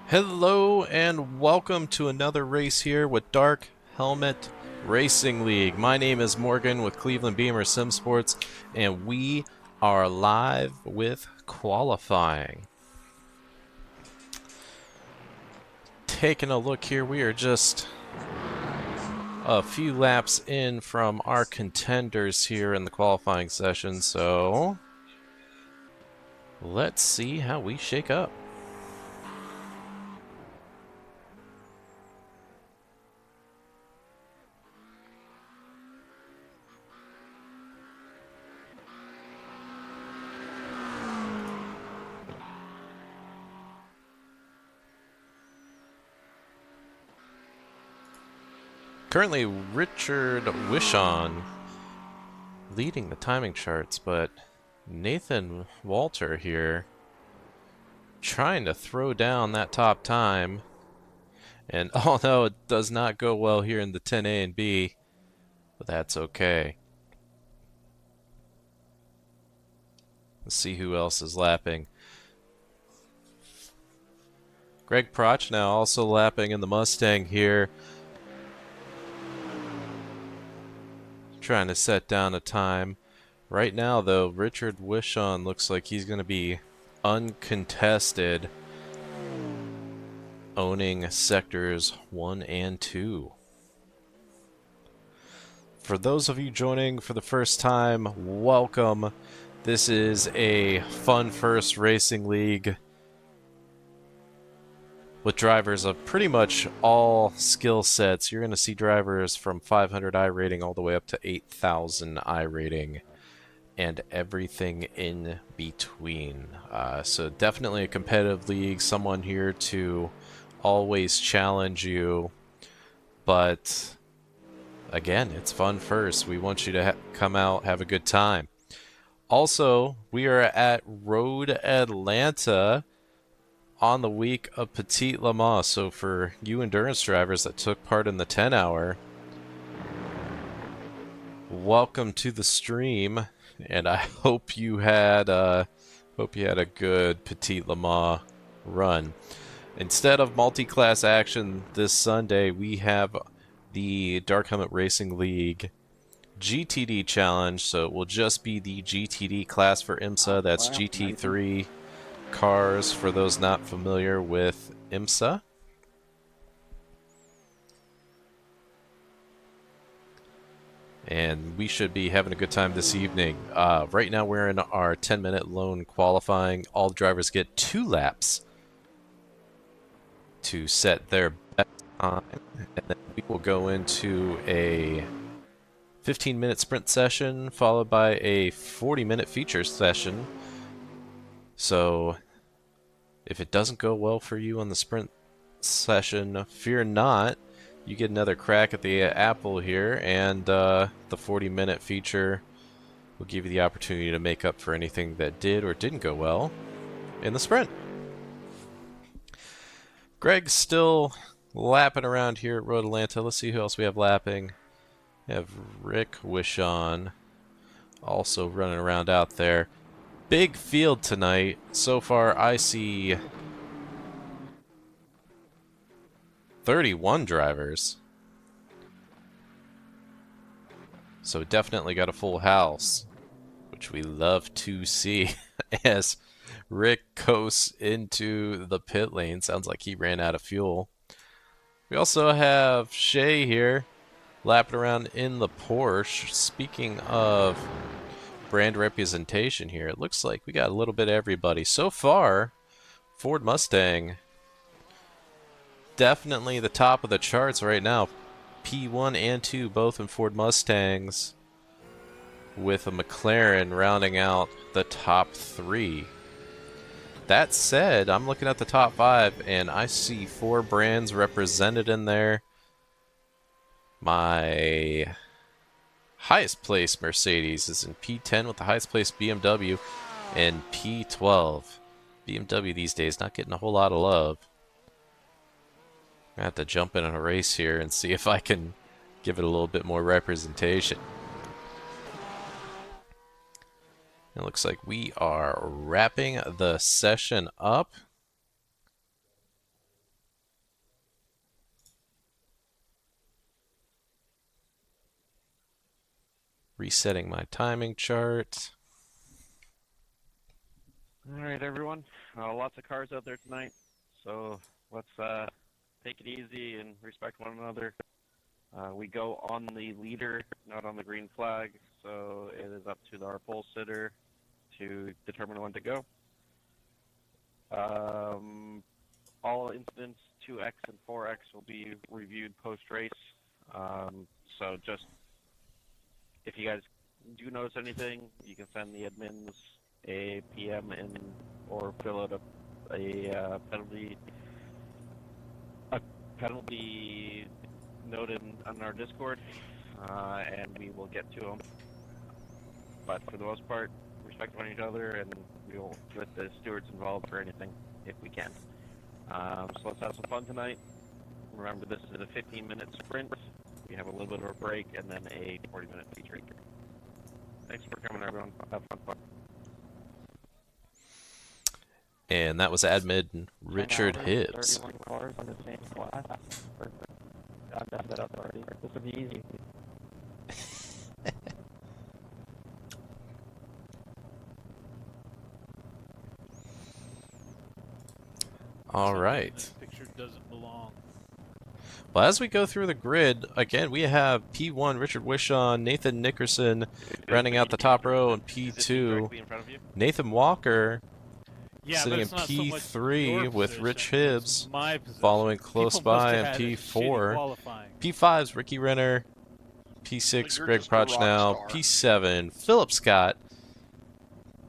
Hello and welcome to another race here with Dark Helmet Racing League. My name is Morgan with Cleveland Beamer Sim Sports, and we are live with qualifying. Taking a look here, we are just a few laps in from our contenders here in the qualifying session, so let's see how we shake up. Currently, Richard Wishon leading the timing charts, but Nathan Walter here trying to throw down that top time. And although it does not go well here in the 10A and B, but that's okay. Let's see who else is lapping. Greg Prochnow also lapping in the Mustang here. Trying to set down a time. Right now, though, Richard Wishon looks like he's going to be uncontested, owning sectors 1 and 2. For those of you joining for the first time, welcome. This is a fun first racing league with drivers of pretty much all skill sets. You're going to see drivers from 500 I rating all the way up to 8,000 I rating and everything in between. So definitely a competitive league, someone here to always challenge you. But again, it's fun first. We want you to come out, have a good time. Also, we are at Road Atlanta on the week of Petit Le Mans. So for you endurance drivers that took part in the 10-hour, welcome to the stream, and I hope you had a good Petit Le Mans run. Instead of multi-class action this Sunday, we have the Dark Helmet Racing League GTD Challenge, so it will just be the GTD class for IMSA. That's GT3 cars for those not familiar with IMSA. And we should be having a good time this evening. Right now we're in our 10-minute lone qualifying. All the drivers get 2 laps to set their best time. And then we will go into a 15-minute sprint session, followed by a 40-minute feature session. So if it doesn't go well for you on the sprint session, fear not. You get another crack at the apple here, and the 40-minute feature will give you the opportunity to make up for anything that did or didn't go well in the sprint. Greg's still lapping around here at Road Atlanta. Let's see who else we have lapping. We have Rick Wishon also running around out there. Big field tonight. So far, I see 31 drivers. So definitely got a full house, which we love to see as Rick coasts into the pit lane. Sounds like he ran out of fuel. We also have Shay here lapping around in the Porsche. Speaking of brand representation here, it looks like we got a little bit of everybody. So far, Ford Mustang definitely the top of the charts right now. P1 and 2 both in Ford Mustangs, with a McLaren rounding out the top 3. That said, I'm looking at the top 5 and I see 4 brands represented in there. My highest placed Mercedes is in P10 with the highest placed BMW and P12. BMW these days not getting a whole lot of love. I have to jump in a race here and see if I can give it a little bit more representation. It looks like we are wrapping the session up. Resetting my timing chart. All right, everyone. Lots of cars out there tonight, so let's take it easy and respect one another. We go on the leader, not on the green flag, so it is up to our pole sitter to determine when to go. All incidents 2X and 4X will be reviewed post-race. So just if you guys do notice anything, you can send the admins a PM or fill out a penalty note on our Discord, and we will get to them. But for the most part, respect one each other, and we'll get the stewards involved for anything if we can. So let's have some fun tonight. Remember, this is a 15-minute sprint. We have a little bit of a break and then a 40-minute feature. Thanks for coming, everyone. Have fun. And that was admin Richard Hibbs. 31 cars on the same class. Perfect. I've done that up already. This would be easy. All right. This picture doesn't belong. Well, as we go through the grid, again, we have P1 Richard Wishon, Nathan Nickerson rounding out the top row, and P2 Nathan Walker sitting in P3 with Rich Hibbs, following close by in P4. P5's Ricky Renner, P6 Greg Prochnow, P7 Philip Scott,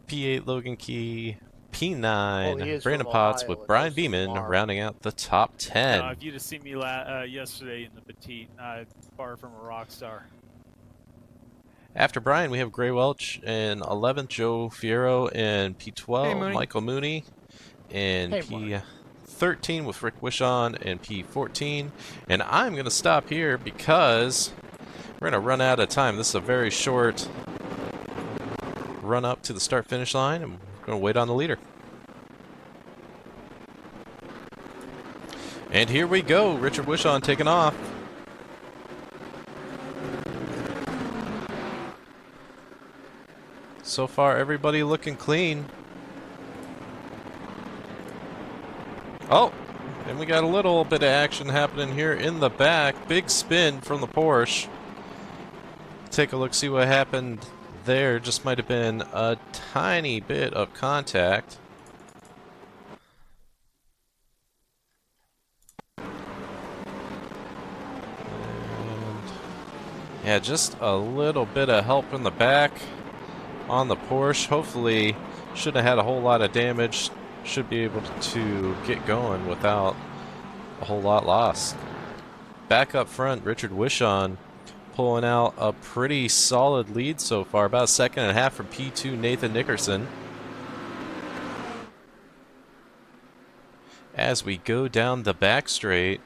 P8 Logan Key, P9 Brandon Potts with Brian Beeman rounding out the top 10. If you'd have seen me yesterday in the petite, far from a rock star. After Brian, we have Gray Welch in 11th, Joe Fierro in P12, Hey, Michael Mooney in P13 with Rick Wishon in P14. And I'm going to stop here because we're going to run out of time. This is a very short run up to the start-finish line, and we're going to wait on the leader. And here we go, Richard Wishon taking off. So far, everybody looking clean. Oh, and we got a little bit of action happening here in the back. Big spin from the Porsche. Take a look, see what happened there. Just might have been a tiny bit of contact. And yeah, just a little bit of help in the back on the Porsche. Hopefully shouldn't have had a whole lot of damage. Should be able to get going without a whole lot lost. Back up front, Richard Wishon pulling out a pretty solid lead so far. About a second and a half from P2 Nathan Nickerson. As we go down the back straight.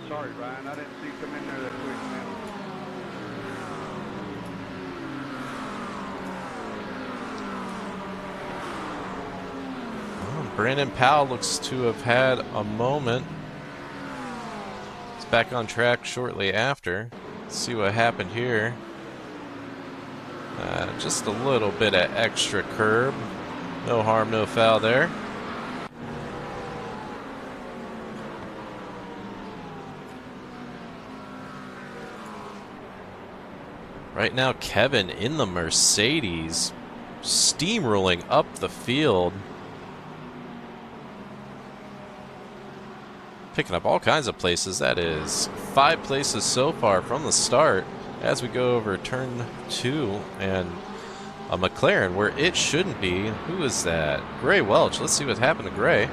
Sorry, Ryan, I didn't see you come in there that quick, man. Brandon Powell looks to have had a moment. He's back on track shortly after. Let's see what happened here. Just a little bit of extra curb. No harm, no foul there. Right now, Kevin in the Mercedes, steamrolling up the field. Picking up all kinds of places. That is 5 places so far from the start as we go over turn 2 and a McLaren where it shouldn't be. Who is that? Gray Welch. Let's see what happened to Gray.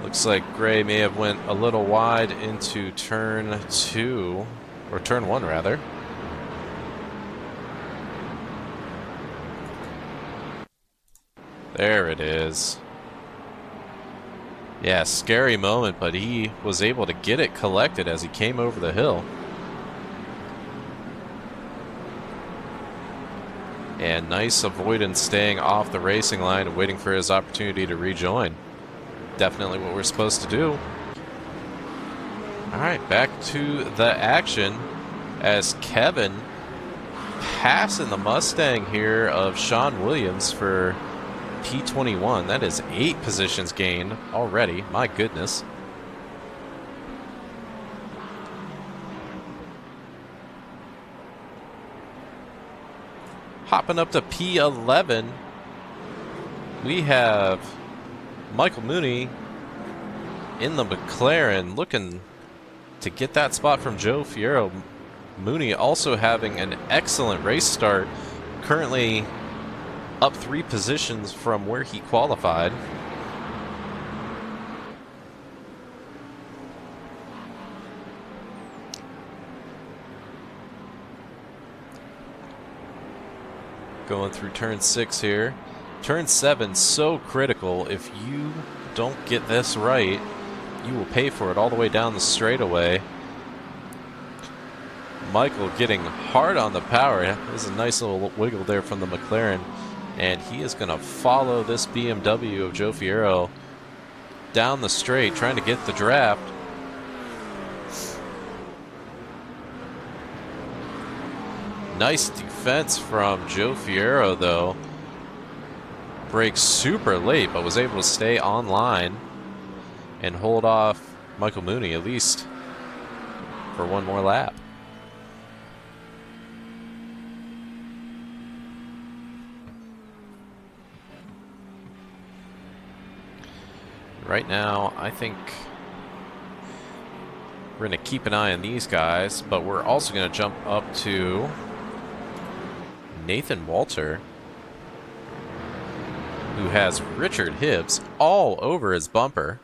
Looks like Gray may have went a little wide into turn 2, or turn 1 rather. There it is. Yeah, scary moment, but he was able to get it collected as he came over the hill. And nice avoidance staying off the racing line and waiting for his opportunity to rejoin. Definitely what we're supposed to do. Alright, back to the action as Kevin passing the Mustang here of Sean Williams for P21. That is 8 positions gained already. My goodness. Hopping up to P11, we have Michael Mooney in the McLaren looking to get that spot from Joe Fierro. Mooney also having an excellent race start, currently up 3 positions from where he qualified. Going through turn 6 here. Turn 7 so critical. If you don't get this right, you will pay for it all the way down the straightaway. Michael getting hard on the power. There's a nice little wiggle there from the McLaren. And he is going to follow this BMW of Joe Fierro down the straight, trying to get the draft. Nice defense from Joe Fierro, though. Brakes super late, but was able to stay on line and hold off Michael Mooney, at least for one more lap. Right now, I think we're going to keep an eye on these guys, but we're also going to jump up to Nathan Walter, who has Richard Hibbs all over his bumper.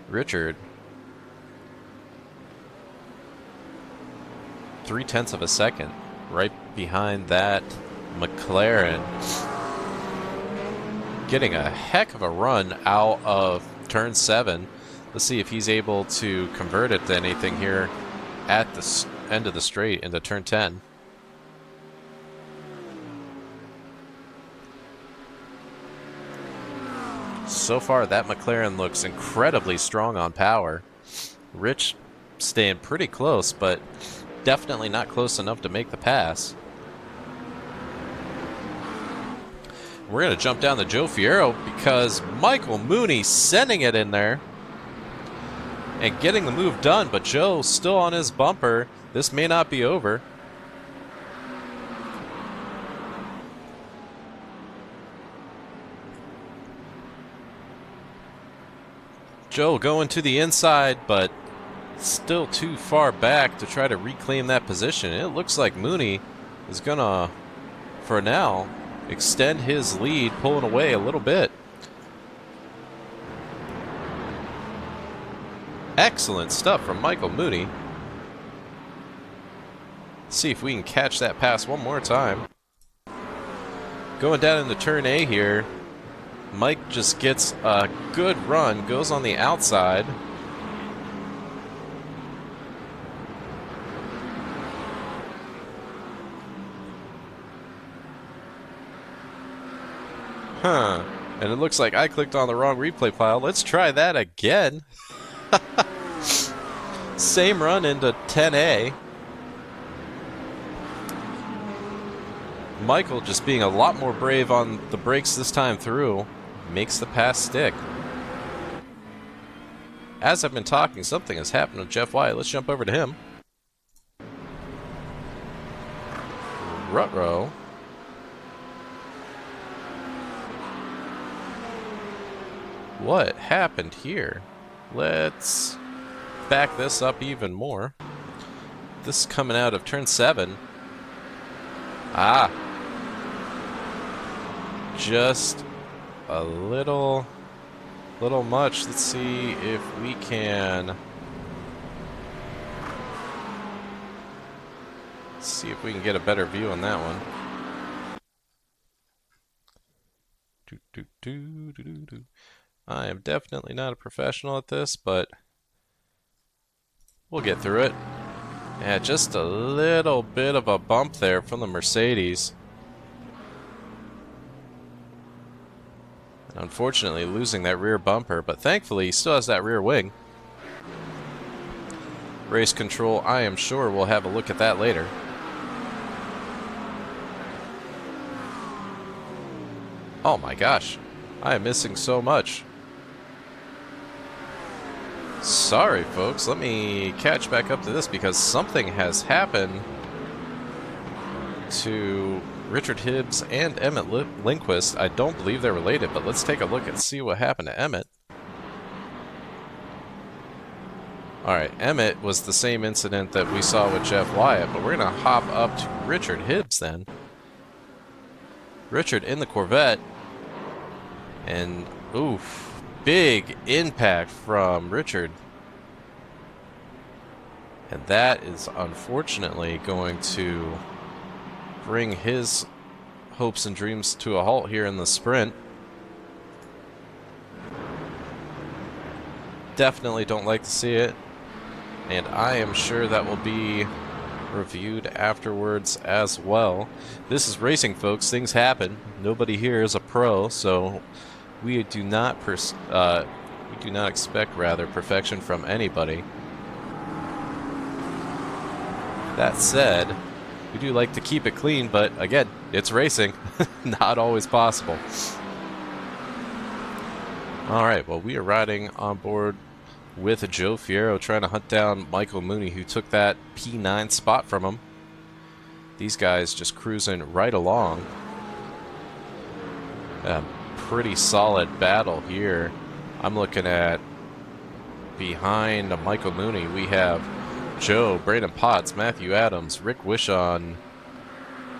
Richard, 0.3 of a second, right behind that McLaren. Getting a heck of a run out of turn 7. Let's see if he's able to convert it to anything here at the end of the straight into turn 10. So far, that McLaren looks incredibly strong on power. Rich staying pretty close, but definitely not close enough to make the pass. We're going to jump down to Joe Fierro because Michael Mooney sending it in there and getting the move done, but Joe still on his bumper. This may not be over. Joe going to the inside, but still too far back to try to reclaim that position. It looks like Mooney is going to, for now, extend his lead, pulling away a little bit. Excellent stuff from Michael Mooney. Let's see if we can catch that pass one more time. Going down into turn A here. Mike just gets a good run, goes on the outside. Huh. And it looks like I clicked on the wrong replay file. Let's try that again. Same run into 10A. Michael just being a lot more brave on the brakes this time through. Makes the pass stick. As I've been talking, something has happened with Jeff Wyatt. Let's jump over to him. Rutrow. What happened here? Let's back this up even more. This is coming out of turn 7. Ah. Just a little much. Let's see if we can get a better view on that one. I am definitely not a professional at this, but we'll get through it. Yeah, just a little bit of a bump there from the Mercedes. Unfortunately, losing that rear bumper, but thankfully he still has that rear wing. Race control, I am sure we'll have a look at that later. Oh my gosh, I am missing so much. Sorry folks, let me catch back up to this because something has happened to Richard Hibbs and Emmett Lindquist. I don't believe they're related, but let's take a look and see what happened to Emmett. Alright, Emmett was the same incident that we saw with Jeff Wyatt, but we're going to hop up to Richard Hibbs then. Richard in the Corvette, and oof, big impact from Richard. And that is unfortunately going to bring his hopes and dreams to a halt here in the sprint. Definitely don't like to see it, and I am sure that will be reviewed afterwards as well. This is racing, folks. Things happen. Nobody here is a pro, so we do not expect perfection from anybody. That said, we do like to keep it clean, but again, it's racing. Not always possible. Alright, well, we are riding on board with Joe Fierro, trying to hunt down Michael Mooney, who took that P9 spot from him. These guys just cruising right along. A pretty solid battle here. I'm looking at behind Michael Mooney, we have Joe, Brandon Potts, Matthew Adams, Rick Wishon,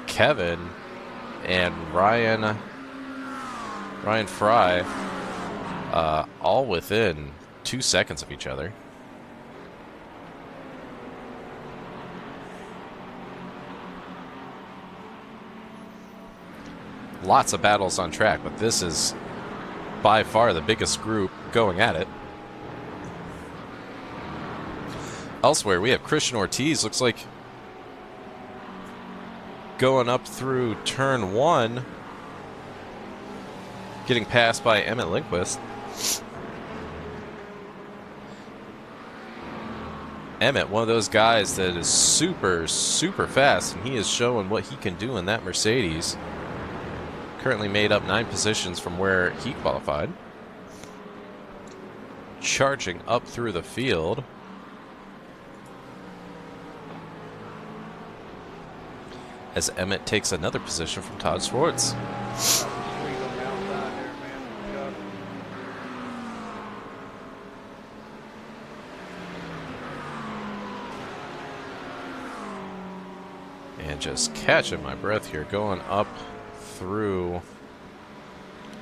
Kevin, and Ryan Fry, all within 2 seconds of each other. Lots of battles on track, but this is by far the biggest group going at it. Elsewhere, we have Christian Ortiz, looks like going up through turn 1, getting passed by Emmett Lindquist. Emmett, one of those guys that is super, super fast, and he is showing what he can do in that Mercedes. Currently made up 9 positions from where he qualified. Charging up through the field. As Emmett takes another position from Todd Schwartz. And just catching my breath here, going up through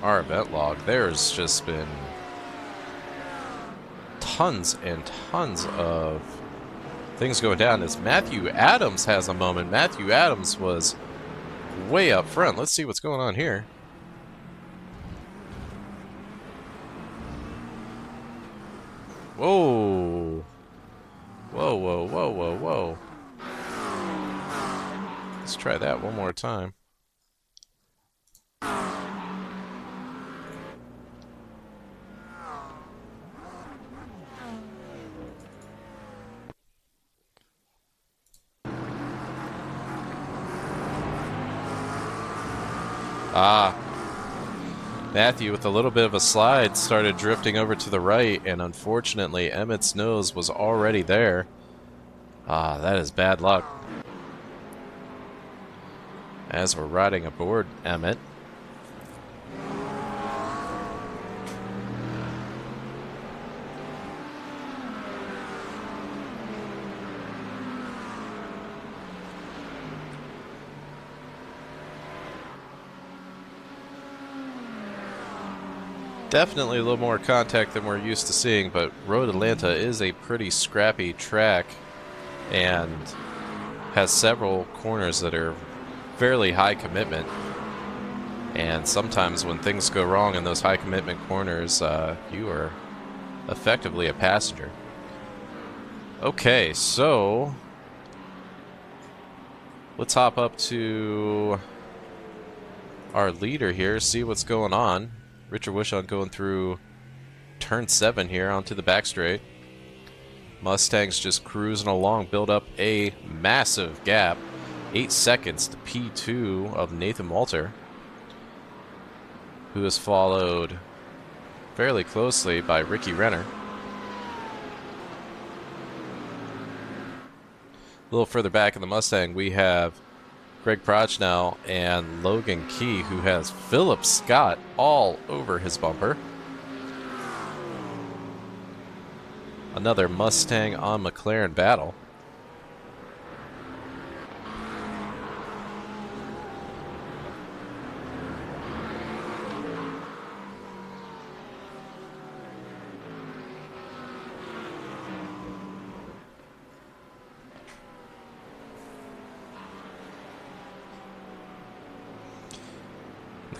our event log. There's just been tons and tons of things going down as Matthew Adams has a moment. Matthew Adams was way up front. Let's see what's going on here. Whoa. Whoa, whoa, whoa, whoa, whoa. Let's try that one more time. Matthew, with a little bit of a slide, started drifting over to the right, and unfortunately, Emmett's nose was already there. That is bad luck. As we're riding aboard Emmett. Definitely a little more contact than we're used to seeing, but Road Atlanta is a pretty scrappy track and has several corners that are fairly high commitment. And sometimes when things go wrong in those high commitment corners, you are effectively a passenger. Okay, so let's hop up to our leader here, see what's going on. Richard Wishon going through turn 7 here onto the back straight. Mustang's just cruising along, build up a massive gap. 8 seconds to P2 of Nathan Walter, who is followed fairly closely by Ricky Renner. A little further back in the Mustang, we have Greg Prochnow and Logan Key, who has Philip Scott all over his bumper. Another Mustang on McLaren battle.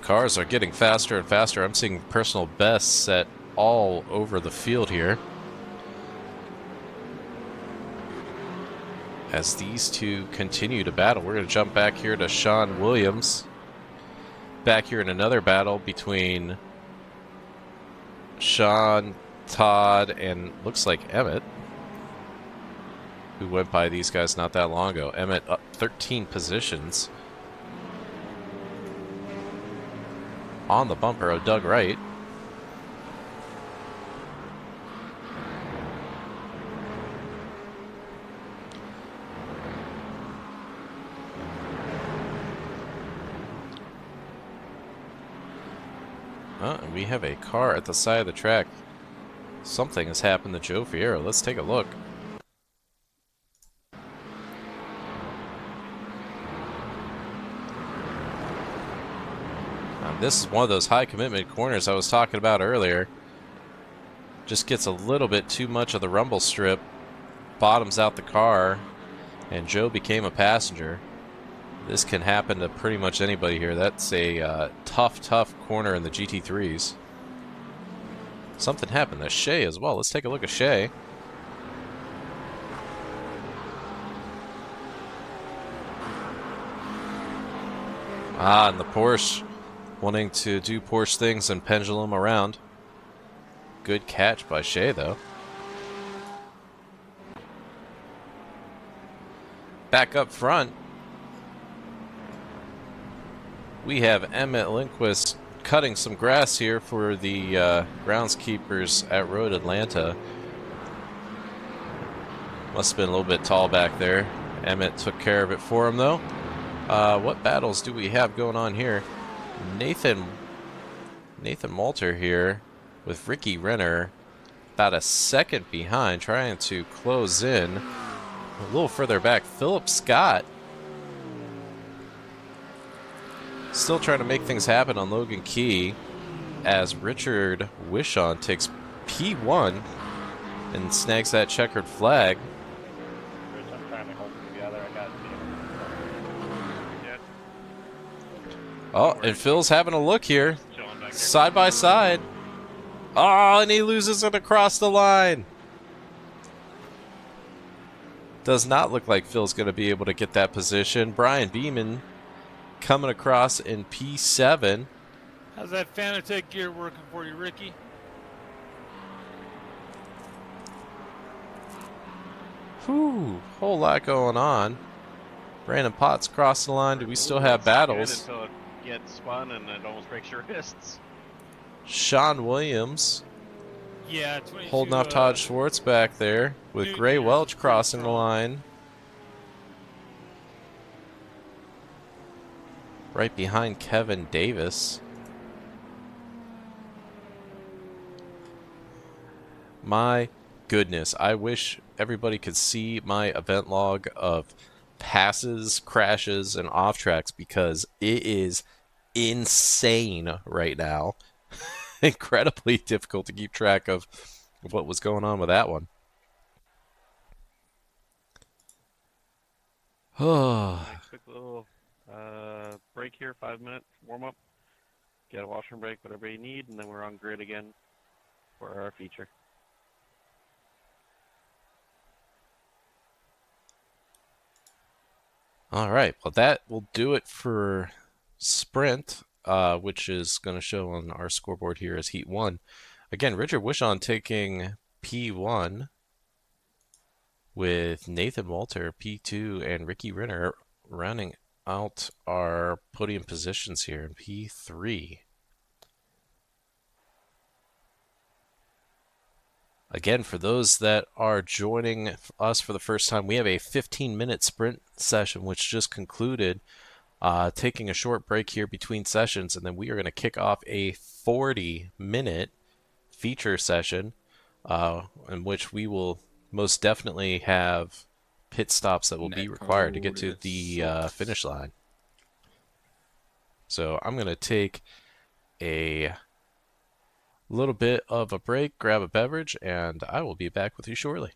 Cars are getting faster and faster. I'm seeing personal bests set all over the field here, as these two continue to battle. We're going to jump back here to Sean Williams. Back here in another battle between Sean, Todd, and looks like Emmett, who went by these guys not that long ago. Emmett up 13 positions on the bumper of Doug Wright. And we have a car at the side of the track. Something has happened to Joe Fierro. Let's take a look. This is one of those high commitment corners I was talking about earlier. Just gets a little bit too much of the rumble strip, bottoms out the car, and Joe became a passenger. This can happen to pretty much anybody here. That's a tough corner in the GT3s. Something happened to Shea as well. Let's take a look at Shea. And the Porsche wanting to do Porsche things and pendulum around. Good catch by Shea, though. Back up front, we have Emmett Lindquist cutting some grass here for the groundskeepers at Road Atlanta. Must have been a little bit tall back there. Emmett took care of it for him, though. What battles do we have going on here? Nathan Walter here with Ricky Renner about a second behind, trying to close in. A little further back, Philip Scott still trying to make things happen on Logan Key, as Richard Wishon takes P1 and snags that checkered flag. I'm trying to hold them together. I got Oh, and Phil's having a look here. Side by side. Oh, and he loses it across the line. Does not look like Phil's going to be able to get that position. Brian Beeman coming across in P7. How's that Fanatec gear working for you, Ricky? Whew, whole lot going on. Brandon Potts crossed the line. Do we still have battles? Until it gets spun and it almost breaks your wrists. Sean Williams Yeah, 22, holding off Todd Schwartz back there, with New Gray Year's Welch pretty crossing the strong. line. Right behind Kevin Davis. My goodness, I wish everybody could see my event log of passes, crashes, and off tracks, because it is insane right now. Incredibly difficult to keep track of what was going on with that one. Oh, Quick little break here, 5-minute warm up. Get a washroom break, whatever you need, and then we're on grid again for our feature. all right. Well, that will do it for sprint, which is going to show on our scoreboard here as Heat 1. Again, Richard Wishon taking P1. with Nathan Walter, P2, and Ricky Renner rounding out our podium positions here in P3. Again, for those that are joining us for the first time, we have a 15-minute sprint session which just concluded, taking a short break here between sessions, and then we are going to kick off a 40-minute feature session in which we will most definitely have pit stops that will be required to get to the finish line. So I'm going to take a little bit of a break, grab a beverage, and I will be back with you shortly.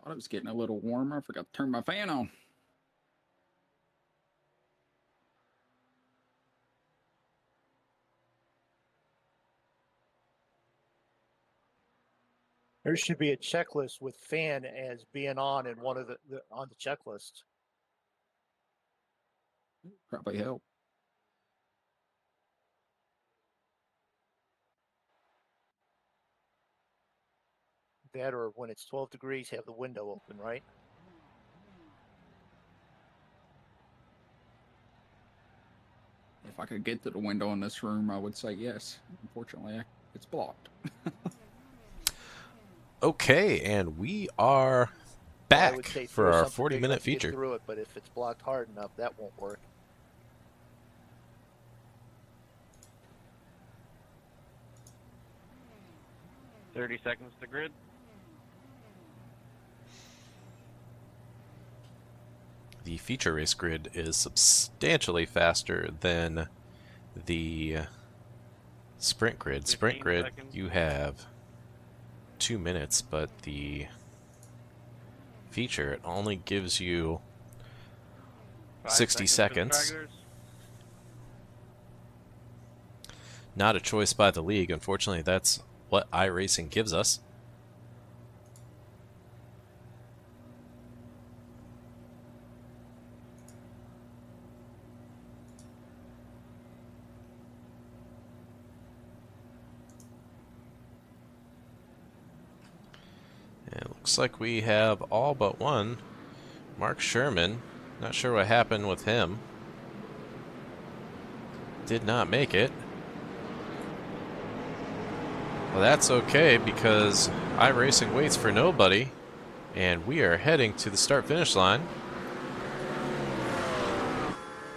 Thought it was getting a little warmer. I forgot to turn my fan on. There should be a checklist with fan as being on in one of on the checklist. Probably help. That or when it's 12 degrees, have the window open, right? If I could get to the window in this room, I would say yes. Unfortunately, it's blocked. Okay, and we are Well, I would back say for throw our something big enough 40-minute to get feature. through it, but if it's blocked hard enough, that won't work. "30 seconds to grid." The feature race grid is substantially faster than the sprint grid. Sprint 15 grid, seconds. you have 2 minutes, but the feature, it only gives you 5 60 for the seconds. stragglers. Not a choice by the league. Unfortunately, that's what iRacing gives us. It looks like we have all but one. Mark Sherman. Not sure what happened with him. Did not make it. Well, that's okay because iRacing waits for nobody. And we are heading to the start-finish line.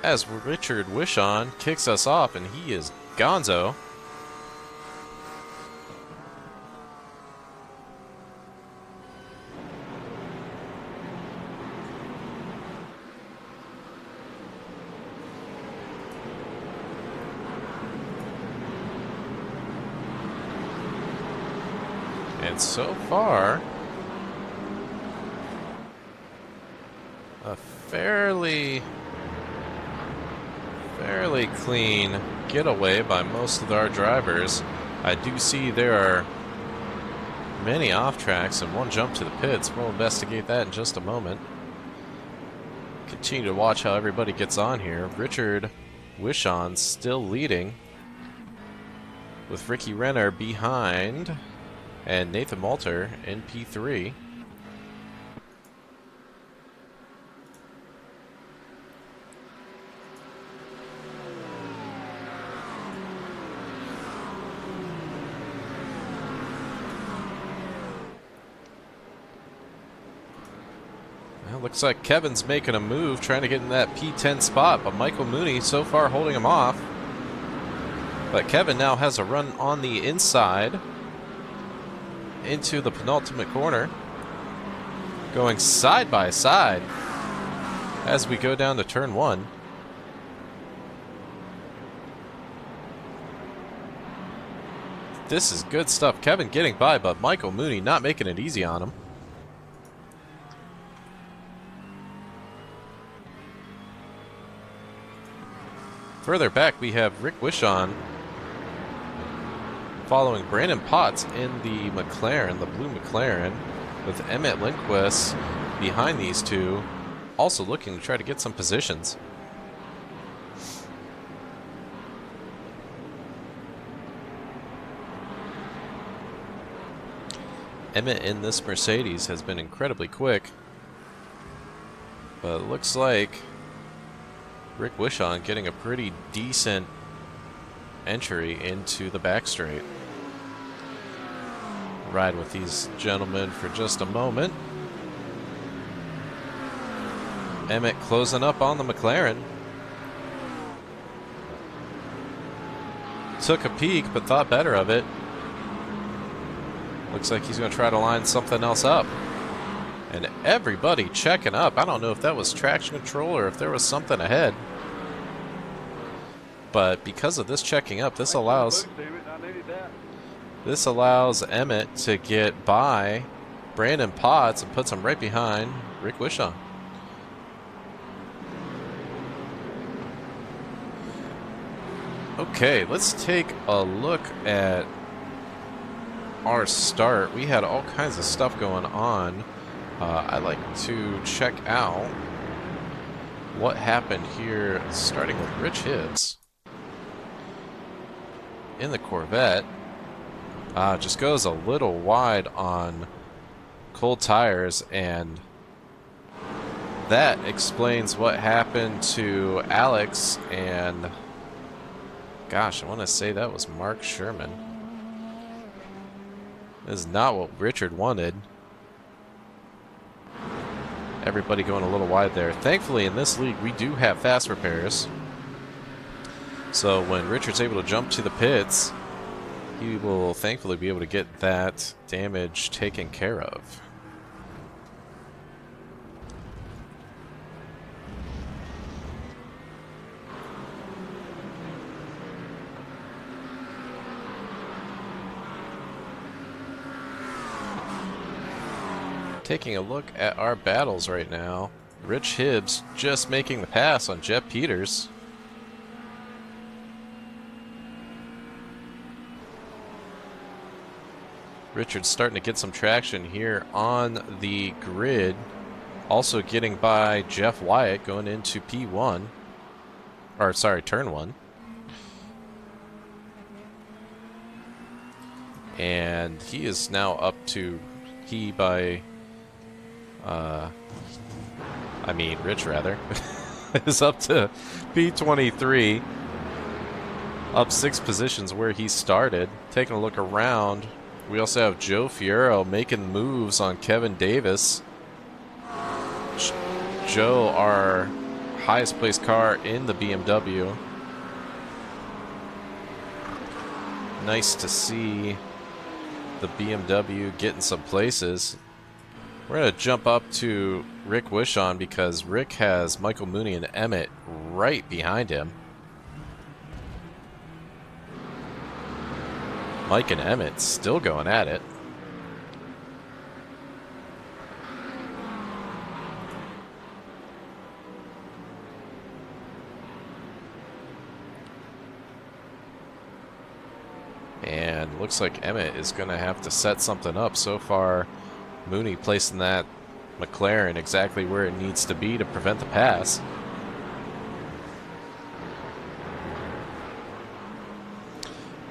As Richard Wishon kicks us off, and he is gonzo. And so far, a fairly clean getaway by most of our drivers. I do see there are many off tracks and one jump to the pits. We'll investigate that in just a moment. Continue to watch how everybody gets on here. Richard Wishon still leading, with Ricky Renner behind, and Nathan Malter in P3. Well, looks like Kevin's making a move, trying to get in that P10 spot, but Michael Mooney so far holding him off. But Kevin now has a run on the inside into the penultimate corner, going side by side as we go down to turn 1. This is good stuff. Kevin getting by, but Michael Mooney not making it easy on him. Further back, we have Rick Wishon following Brandon Potts in the McLaren, the blue McLaren, with Emmett Lindquist behind these two, also looking to try to get some positions. Emmett in this Mercedes has been incredibly quick, but it looks like Rick Wishon getting a pretty decent entry into the back straight. Ride with these gentlemen for just a moment. Emmett closing up on the McLaren. Took a peek, but thought better of it. Looks like he's going to try to line something else up. And everybody checking up. I don't know if that was traction control or if there was something ahead. But because of this checking up, this allows Emmett to get by Brandon Potts and puts him right behind Rick Wishon. Okay, let's take a look at our start. We had all kinds of stuff going on. I'd like to check out what happened here, starting with Rich Hibbs in the Corvette. Just goes a little wide on cold tires, and that explains what happened to Alex and Gosh, I want to say that was Mark Sherman. This is not what Richard wanted. Everybody going a little wide there. Thankfully, in this league, we do have fast repairs. So when Richard's able to jump to the pits, he will thankfully be able to get that damage taken care of. Taking a look at our battles right now, Rich Hibbs just making the pass on Jeff Peters. Richard's starting to get some traction here on the grid. Also getting by Jeff Wyatt going into P1. Or, sorry, turn 1. And he is now up to Rich rather, is up to P23. Up 6 positions where he started. Taking a look around, we also have Joe Fierro making moves on Kevin Davis. Joe, our highest placed car in the BMW. Nice to see the BMW getting some places. We're going to jump up to Rick Wishon because Rick has Michael Mooney and Emmett right behind him. Mike and Emmett still going at it. And looks like Emmett is going to have to set something up. So far, Mooney placing that McLaren exactly where it needs to be to prevent the pass.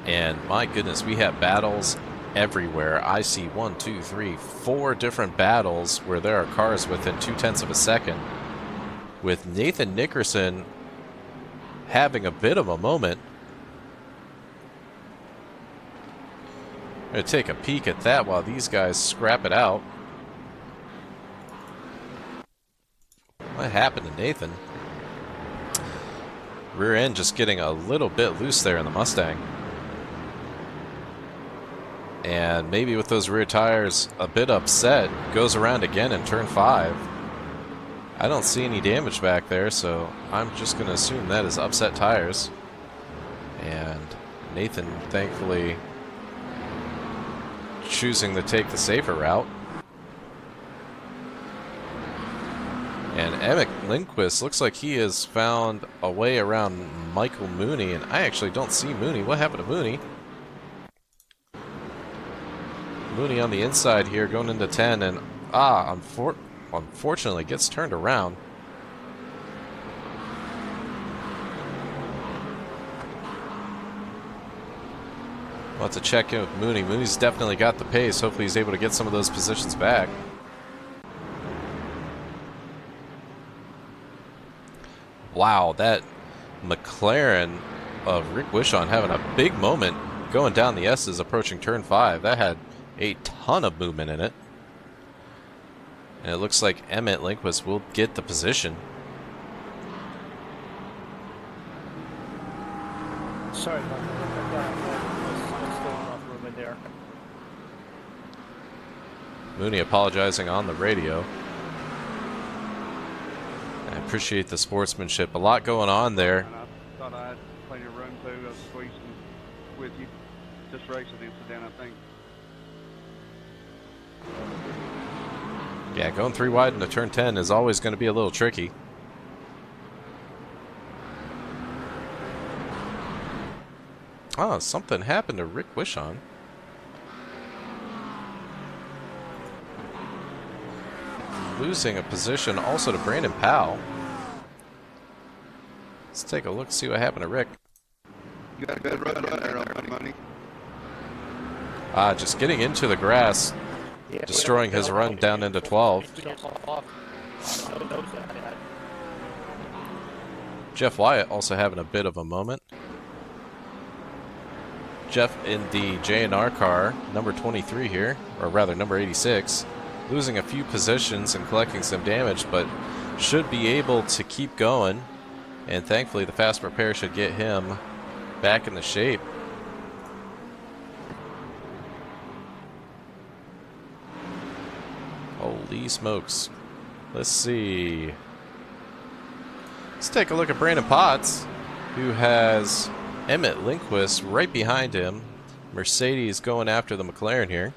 And my goodness, we have battles everywhere. I see 1, 2, 3, 4 different battles where there are cars within 0.2 of a second. With Nathan Nickerson having a bit of a moment. I'm going to take a peek at that while these guys scrap it out. What happened to Nathan? Rear end just getting a little bit loose there in the Mustang. And maybe with those rear tires a bit upset, goes around again in turn 5. I don't see any damage back there, so I'm just going to assume that is upset tires. And Nathan, thankfully, choosing to take the safer route. And Emmett Lindquist looks like he has found a way around Michael Mooney, and I actually don't see Mooney. What happened to Mooney? Mooney on the inside here going into 10, and unfortunately gets turned around. We'll have to check in with Mooney. Mooney's definitely got the pace. Hopefully he's able to get some of those positions back. Wow, that McLaren of Rick Wishon having a big moment going down the S's approaching turn 5. That had a ton of movement in it. And it looks like Emmett Lindquist will get the position. Sorry about that. Still enough room in there. Mooney apologizing on the radio. I appreciate the sportsmanship. A lot going on there. And I thought I had plenty of room too. I was squeezing with you. Just racing incident, I think. Yeah, going 3 wide into turn 10 is always going to be a little tricky. Oh, something happened to Rick Wishon. Losing a position also to Brandon Powell. Let's take a look, see what happened to Rick. You got a good run there on money. Just getting into the grass, destroying his run down into 12. Jeff Wyatt also having a bit of a moment. Jeff in the J&R car, number 23 here, or rather number 86, losing a few positions and collecting some damage, but should be able to keep going. And thankfully, the fast repair should get him back in the shape. Holy smokes. Let's see. Let's take a look at Brandon Potts, who has Emmett Lindquist right behind him. Mercedes going after the McLaren here.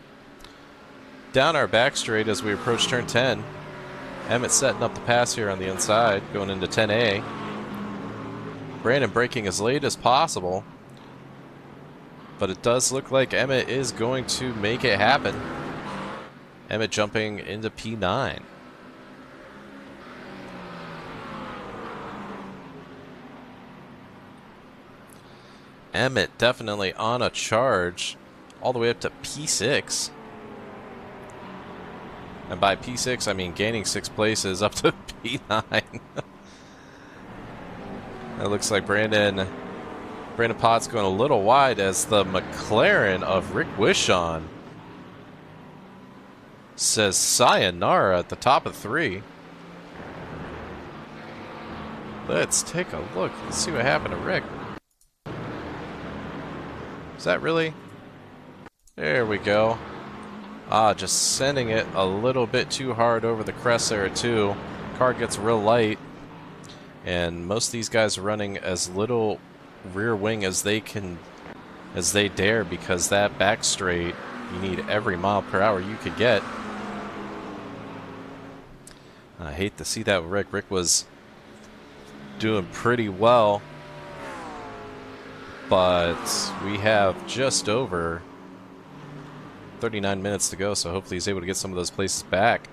Down our back straight as we approach turn 10. Emmett setting up the pass here on the inside, going into 10A. Brandon braking as late as possible. But it does look like Emmett is going to make it happen. Emmett jumping into P9. Emmett definitely on a charge all the way up to P6. And by P6, I mean gaining 6 places up to P9. It looks like Brandon Potts going a little wide as the McLaren of Rick Wishon says sayonara at the top of 3. Let's take a look. Let's see what happened to Rick. Is that really? There we go. Just sending it a little bit too hard over the crest there too. Car gets real light. And most of these guys are running as little rear wing as they dare, because that back straight, you need every mile per hour you could get. I hate to see that with Rick. Rick was doing pretty well, but we have just over 39 minutes to go, so hopefully he's able to get some of those places back.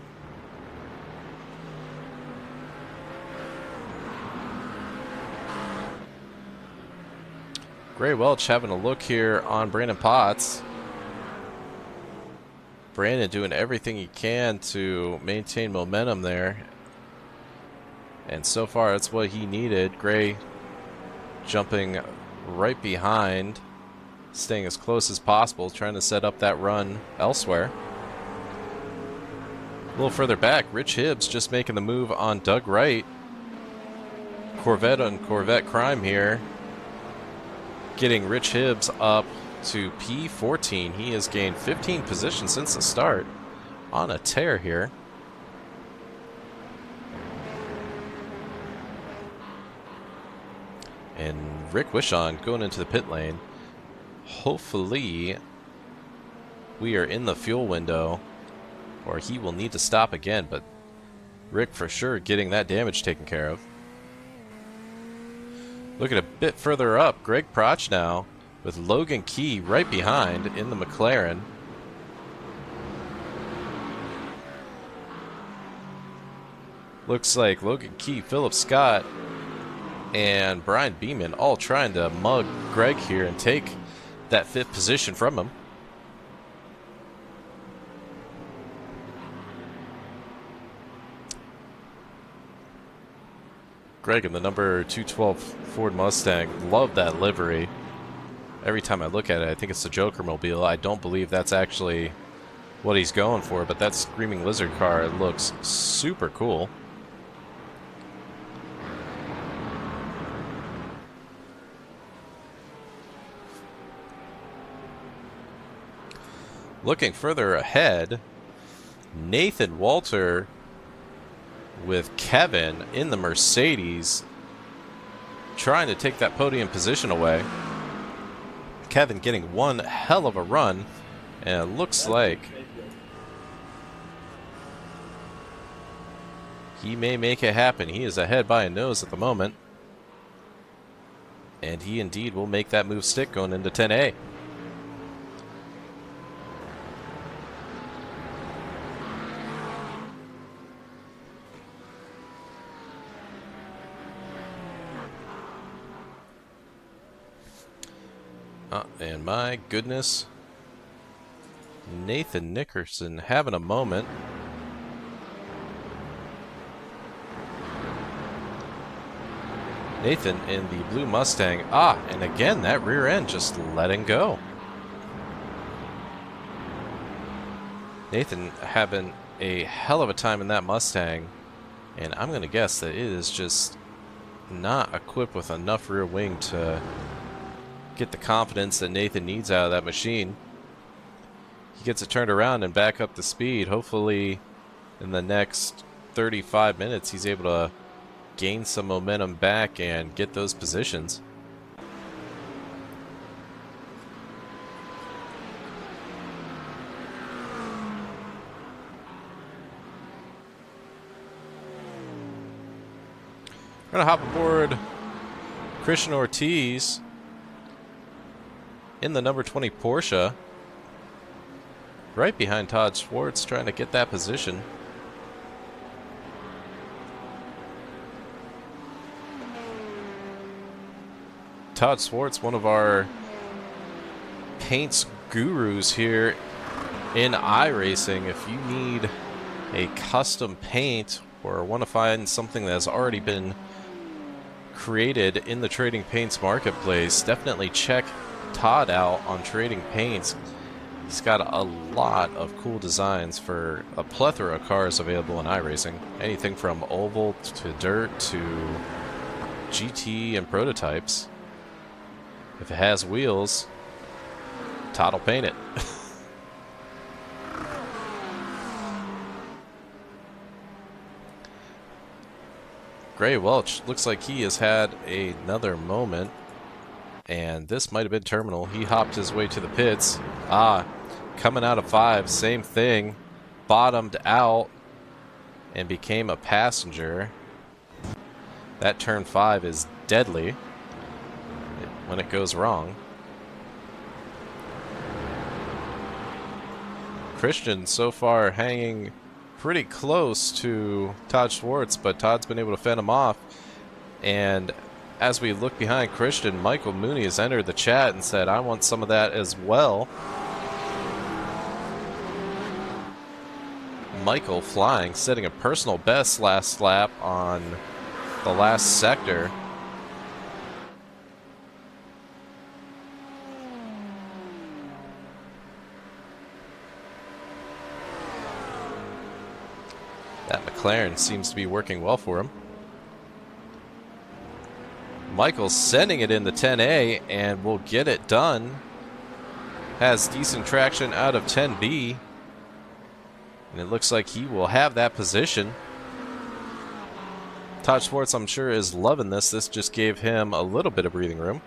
Gray Welch having a look here on Brandon Potts. Brandon doing everything he can to maintain momentum there. And so far, that's what he needed. Gray jumping right behind, staying as close as possible, trying to set up that run elsewhere. A little further back, Rich Hibbs just making the move on Doug Wright. Corvette on Corvette crime here. Getting Rich Hibbs up to P14. He has gained 15 positions since the start. On a tear here. And Rick Wishon going into the pit lane. Hopefully we are in the fuel window, or he will need to stop again, but Rick for sure getting that damage taken care of. Looking a bit further up, Greg Prochnow with Logan Key right behind in the McLaren. Looks like Logan Key, Philip Scott, and Brian Beeman all trying to mug Greg here and take that 5th position from him. Greg in the number 212 Ford Mustang. Love that livery. Every time I look at it, I think it's the Joker Mobile. I don't believe that's actually what he's going for, but that Screaming Lizard car looks super cool. Looking further ahead, Nathan Walter with Kevin in the Mercedes trying to take that podium position away. Kevin getting one hell of a run, and it looks like he may make it happen. He is ahead by a nose at the moment, and he indeed will make that move stick going into 10A. And my goodness, Nathan Nickerson having a moment. Nathan in the blue Mustang. And again, that rear end just letting go. Nathan having a hell of a time in that Mustang, and I'm going to guess that it is just not equipped with enough rear wing to get the confidence that Nathan needs out of that machine. He gets it turned around and back up the speed. Hopefully in the next 35 minutes he's able to gain some momentum back and get those positions. We're going to hop aboard Christian Ortiz in the number 20 Porsche, right behind Todd Schwartz, trying to get that position. Todd Schwartz, one of our paints gurus here in iRacing. If you need a custom paint or want to find something that has already been created in the Trading Paints marketplace, definitely check Todd out on Trading Paints. He's got a lot of cool designs for a plethora of cars available in iRacing. Anything from oval to dirt to GT and prototypes. If it has wheels, Todd will paint it. Gray Welch looks like he has had another moment, and this might have been terminal. He hopped his way to the pits. Coming out of 5, same thing. Bottomed out and became a passenger. That turn 5 is deadly when it goes wrong. Christian so far hanging pretty close to Todd Schwartz, but Todd's been able to fend him off. And as we look behind Christian, Michael Mooney has entered the chat and said, I want some of that as well. Michael flying, setting a personal best last lap on the last sector. That McLaren seems to be working well for him. Michael's sending it in the 10A and will get it done. Has decent traction out of 10B. And it looks like he will have that position. Todd Schwartz, I'm sure, is loving this. This just gave him a little bit of breathing room.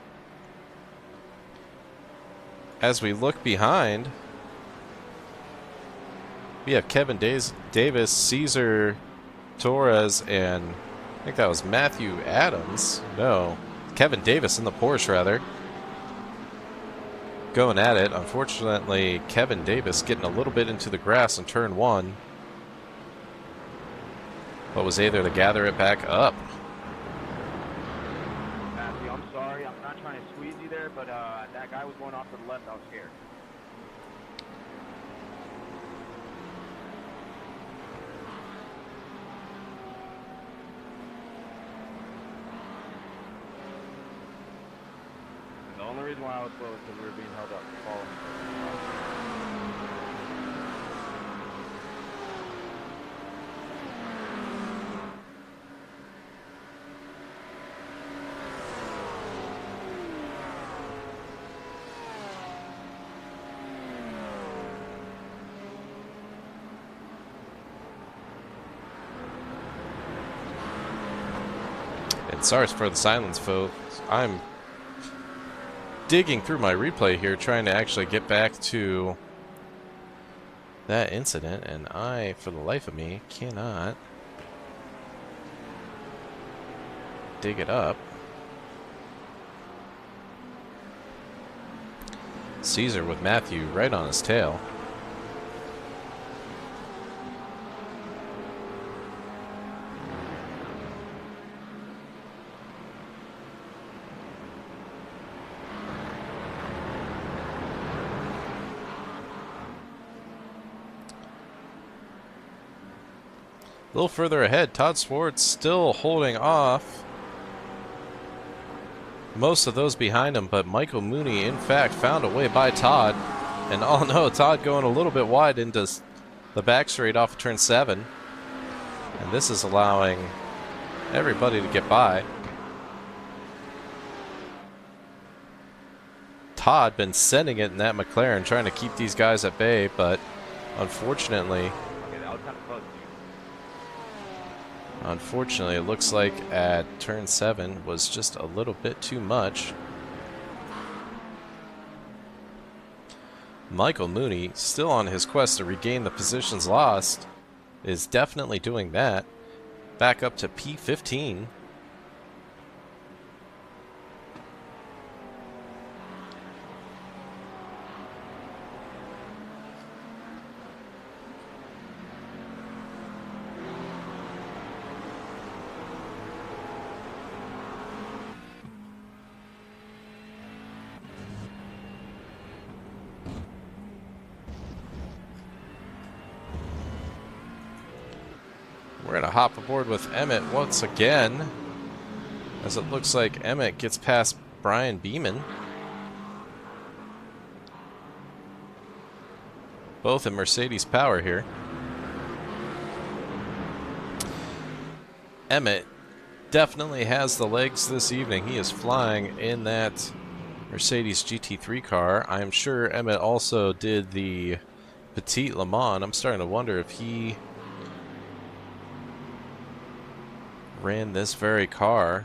As we look behind, we have Kevin Davis, Cesar Torres, and I think that was Matthew Adams. No, Kevin Davis in the Porsche, rather. Going at it. Unfortunately, Kevin Davis getting a little bit into the grass in turn 1. But was able to gather it back up. Matthew, I'm sorry. I'm not trying to squeeze you there, but that guy was going off to the left. I was scared. The only reason why I was slow is because we were being held up falling. And sorry for the silence, folks. I'm digging through my replay here, trying to actually get back to that incident, and I, for the life of me, cannot dig it up. Caesar with Matthew right on his tail. A little further ahead, Todd Schwartz still holding off most of those behind him, but Michael Mooney, in fact, found a way by Todd. And oh no, Todd going a little bit wide into the back straight off of turn 7. And this is allowing everybody to get by. Todd been sending it in that McLaren, trying to keep these guys at bay, but unfortunately, Okay, that was kind of close, dude. unfortunately, it looks like at turn 7 was just a little bit too much. Michael Mooney, still on his quest to regain the positions lost, is definitely doing that. Back up to P15. We're going to hop aboard with Emmett once again, as it looks like Emmett gets past Brian Beeman. Both in Mercedes power here. Emmett definitely has the legs this evening. He is flying in that Mercedes GT3 car. I'm sure Emmett also did the Petite Le Mans. I'm starting to wonder if he ran this very car,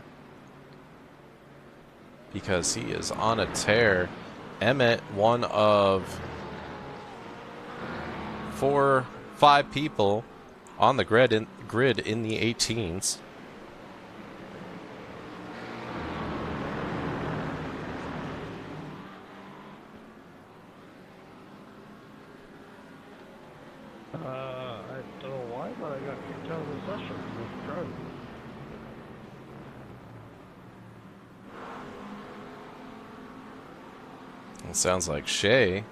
because he is on a tear. Emmett, one of 5 people on the grid in the 18s. I don't know why, but I got kicked out of the session with Pro. It sounds like Shay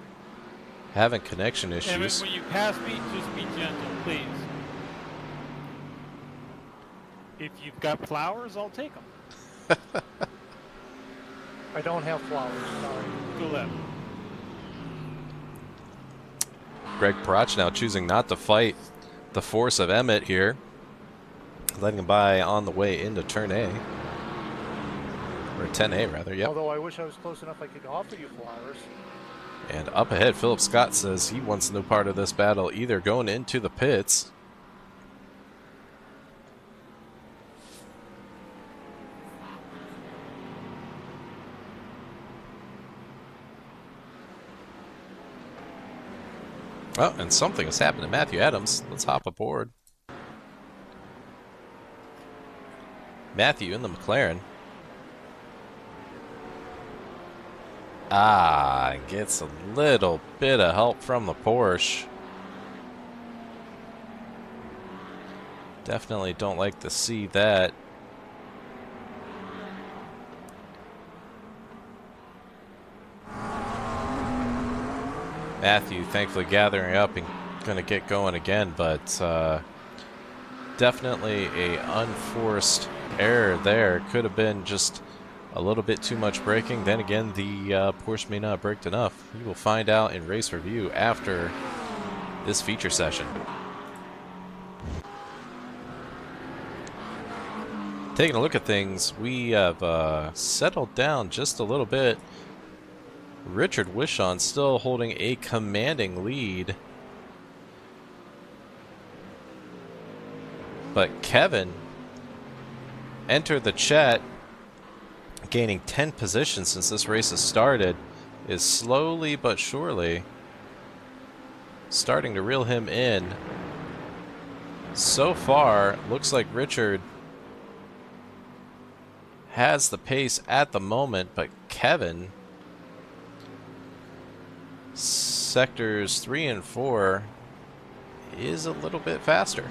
having connection Emmett, issues. when you pass me, just be gentle, please. If you've got flowers, I'll take them. I don't have flowers, sorry. Go left. Greg Parach now choosing not to fight the force of Emmett here, letting him by on the way into turn A. Or 10A rather, yep. Although I wish I was close enough I could offer you flowers. And up ahead, Philip Scott says he wants no part of this battle either, going into the pits. Oh, and something has happened to Matthew Adams. Let's hop aboard. Matthew in the McLaren. Ah, gets a little bit of help from the Porsche. Definitely don't like to see that. Matthew thankfully gathering up and going to get going again, but definitely a unforced error there. Could have been just a little bit too much braking. Then again, the Porsche may not have braked enough. You will find out in race review after this feature session. Taking a look at things, we have settled down just a little bit. Richard Wishon still holding a commanding lead. But Kevin entered the chat, gaining 10 positions since this race has started, is slowly but surely starting to reel him in. So far, looks like Richard has the pace at the moment, but Kevin, sectors 3 and 4, is a little bit faster.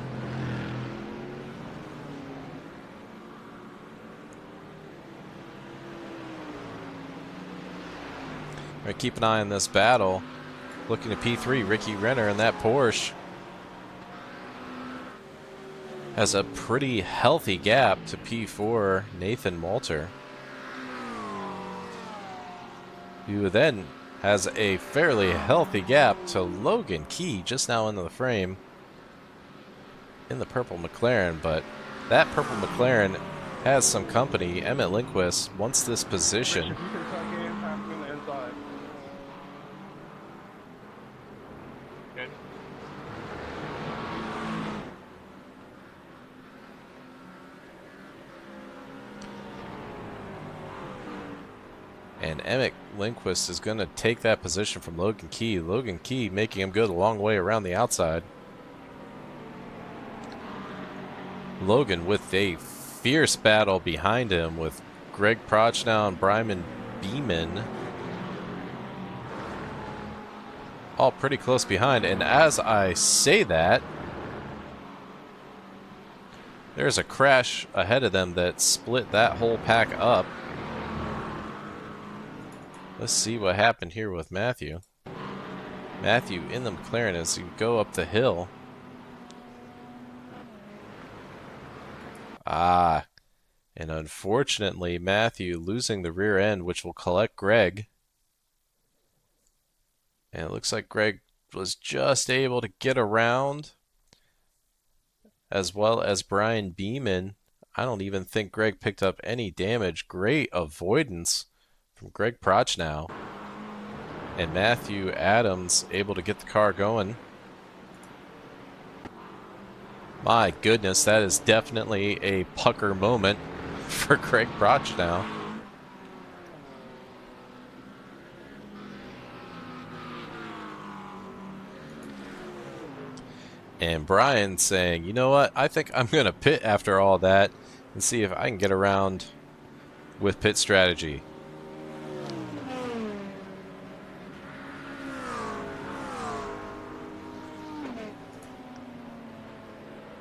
We're going to keep an eye on this battle. Looking at P3, Ricky Renner in that Porsche has a pretty healthy gap to P4, Nathan Malter, who then has a fairly healthy gap to Logan Key, just now into the frame in the purple McLaren, but that purple McLaren has some company. Emmett Lindquist wants this position. Richard, you can tuck in, I'm going to inside. Good. And Emmett Lindquist is going to take that position from Logan Key. Logan Key making him go the long way around the outside. Logan with a fierce battle behind him with Greg Prochnow and Brian Beeman all pretty close behind. And as I say that, there's a crash ahead of them that split that whole pack up. Let's see what happened here with Matthew. Matthew in the McLaren as you go up the hill. Ah, and unfortunately, Matthew losing the rear end, which will collect Greg. And it looks like Greg was just able to get around, as well as Brian Beeman. I don't even think Greg picked up any damage. Great avoidance from Greg Prochnow. And Matthew Adams able to get the car going. My goodness, that is definitely a pucker moment for Greg Prochnow. And Brian saying, you know what, I think I'm going to pit after all that and see if I can get around with pit strategy.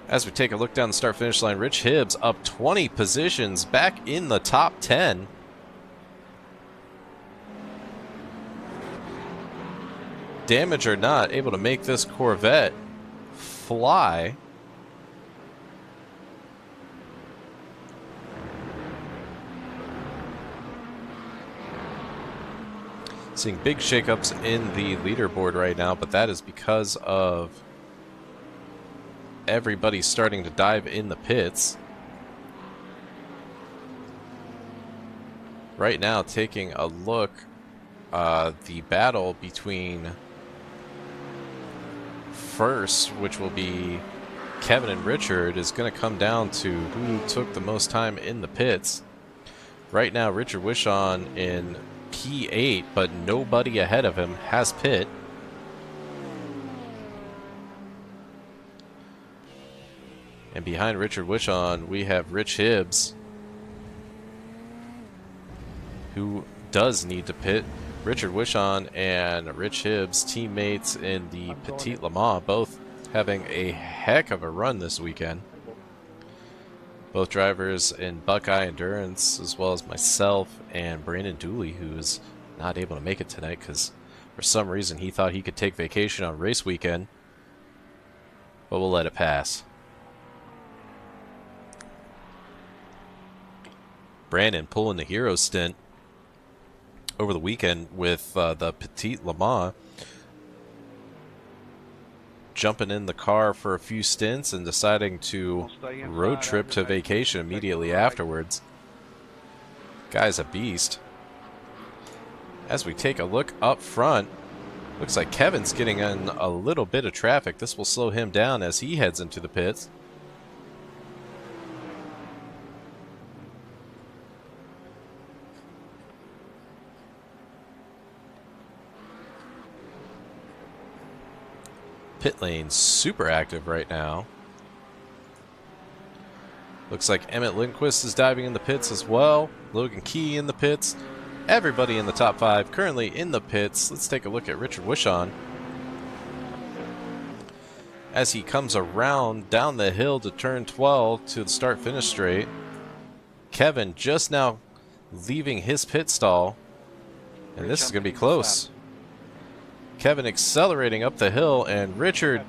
As we take a look down the start-finish line, Rich Hibbs up 20 positions, back in the top 10. Damage or not, able to make this Corvette fly. Seeing big shakeups in the leaderboard right now, but that is because of everybody's starting to dive in the pits. Right now, taking a look, the battle between first, which will be Kevin and Richard, is going to come down to who took the most time in the pits. Right now, Richard Wishon in P8, but nobody ahead of him has pit. And behind Richard Wishon, we have Rich Hibbs, who does need to pit. Richard Wishon and Rich Hibbs, teammates in the Petite Le Mans, both having a heck of a run this weekend. Both drivers in Buckeye Endurance, as well as myself and Brandon Dooley, who is not able to make it tonight because for some reason he thought he could take vacation on race weekend. But we'll let it pass. Brandon pulling the hero stint over the weekend with the Petite Le Mans, jumping in the car for a few stints and deciding to road trip to vacation immediately afterwards. Guy's a beast. As we take a look up front, looks like Kevin's getting in a little bit of traffic. This will slow him down as he heads into the pits. Pit lane super active right now. Looks like Emmett Lindquist is diving in the pits as well. Logan Key in the pits. Everybody in the top 5 currently in the pits. Let's take a look at Richard Wishon as he comes around down the hill to turn 12 to the start-finish straight. Kevin just now leaving his pit stall, and this is going to be close. Kevin accelerating up the hill, and Richard,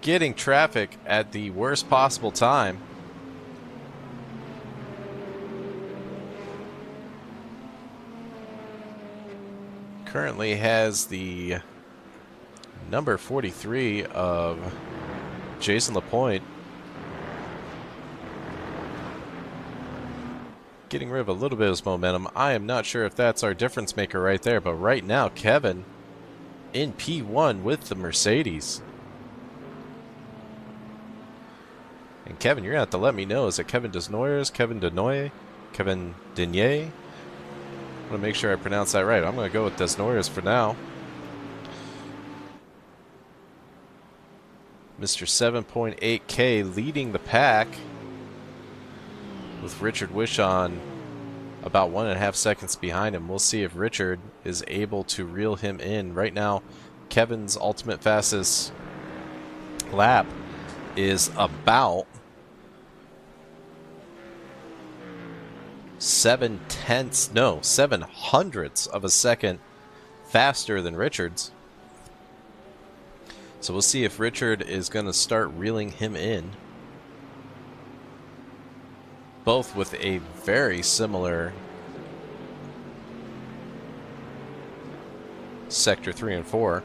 getting traffic at the worst possible time. currently has the number 43 of Jason Lapointe. Getting rid of a little bit of his momentum. I am not sure if that's our difference maker right there, but right now Kevin in P1 with the Mercedes. And Kevin, you're going to have to let me know. Is it Kevin Desnoyers, Kevin Denoye, Kevin Denier? I want to make sure I pronounce that right. I'm going to go with Desnoyers for now. Mr. 7.8K leading the pack, with Richard Wishon about 1.5 seconds behind him. We'll see if Richard is able to reel him in. Right now, Kevin's ultimate fastest lap is about 7/100ths of a second faster than Richard's. So we'll see if Richard is going to start reeling him in. Both with a very similar Sector 3 and 4.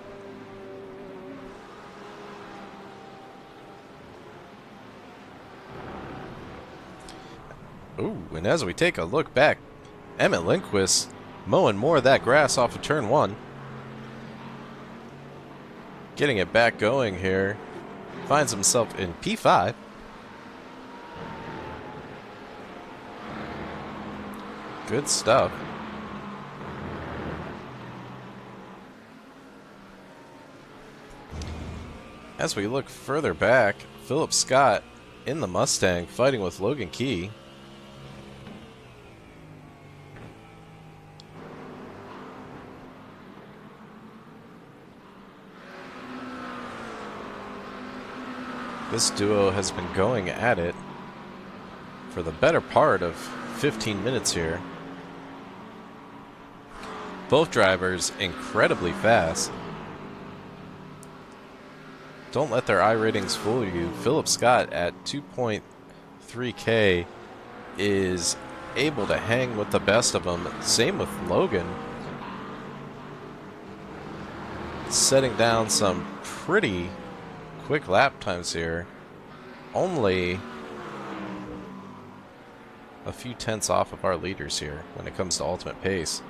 Ooh, and as we take a look back, Emmett Lindquist mowing more of that grass off of turn 1. Getting it back going here. Finds himself in P5. Good stuff. As we look further back, Philip Scott in the Mustang fighting with Logan Key. This duo has been going at it for the better part of 15 minutes here. Both drivers incredibly fast. Don't let their iRatings fool you. Philip Scott at 2.3K is able to hang with the best of them. Same with Logan. Setting down some pretty quick lap times here. Only a few tenths off of our leaders here when it comes to ultimate pace.